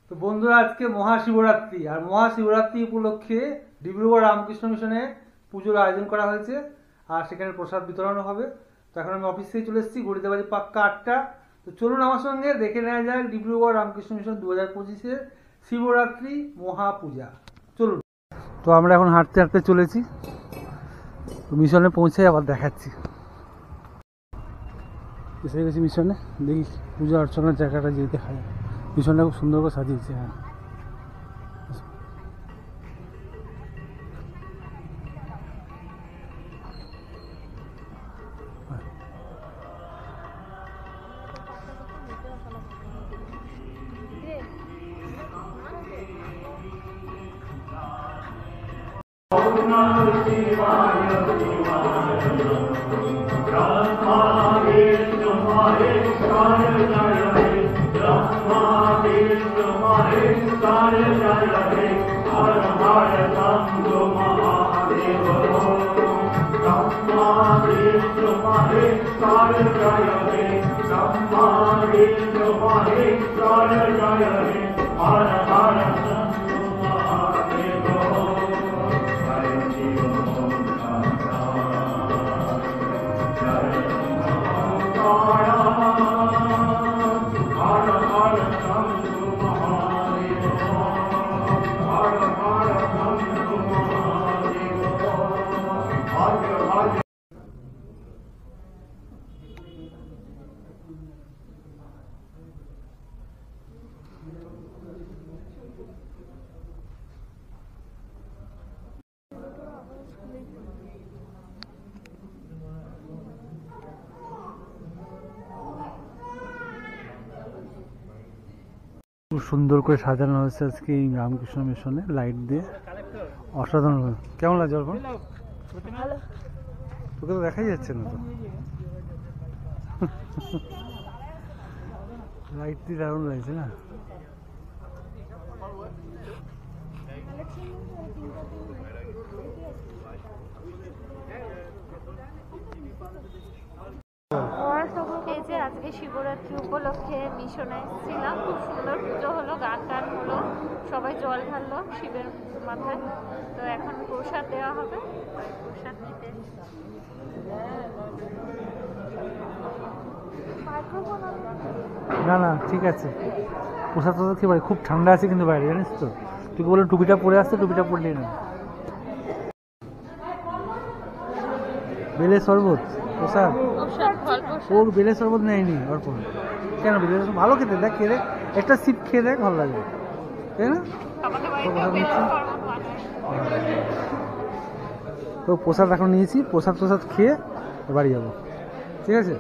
তো বন্ধুরা, আজকে মহাশিবরাত্রি, আর মহাশিবরাত্রি উপলক্ষে ডিব্রুগড় রামকৃষ্ণ মিশনে পুজোর আয়োজন করা হয়েছে, আর সেখানে প্রসাদ বিতরণও হবে। তো এখন আমি অফিস থেকে চলে এসেছি, ঘড়িতে বাজে পাক্কা 8টা। তো চলুন আমার সঙ্গে দেখে নেওয়া যাক ডিব্রুগড় রামকৃষ্ণ মিশন 2025-এর শিবরাত্রি মহাপূজা। চলুন। তো আমরা এখন হাঁটতে হাঁটতে চলেছি, তো মিশনে পৌঁছে আবার দেখাচ্ছি। এসে গেছি মিশনে, দেখি পূজা অর্চনার জায়গাটা যেতে হয়। মিশনটা খুব সুন্দর করে সাজিয়েছে। হ্যাঁ, খুব সুন্দর করে সাজানো হয়েছে আজকে এই রামকৃষ্ণ মিশনে, লাইট দিয়ে অসাধারণ। কেমন লাগছে অর্পণ? তোকে তো দেখাই যাচ্ছে না, তো লাইট দিয়ে দারুণ লাগছে না? আজকে শিবরাত্রি উপলক্ষে মিশনে এসেছিলাম, খুব সুন্দর পুজো হলো, গান টান হলো, সবাই জল ঢাললো শিবের মাথায়। তো এখন প্রসাদ দেওয়া হবে, প্রসাদ নিতে। না না, ঠিক আছে, প্রসাদ তো খেয়ে পারি। খুব ঠান্ডা আছে কিন্তু বাইরে, জানিস তো। তুই বললো টুপিটা পরে আসতে, টুপিটা পরলেই না। বেলের শরবত প্রসাদ, ও বেলের শরবত নেয়নি অর্পণ। কেন? বেলের ভালো খেতে, দেখ খেয়ে দেখ, একটা সিপ খেয়ে দেখ, ভালো লাগবে, তাই না? তো প্রসাদ এখন নিয়েছি, প্রসাদ খেয়ে বাড়ি যাবো, ঠিক আছে?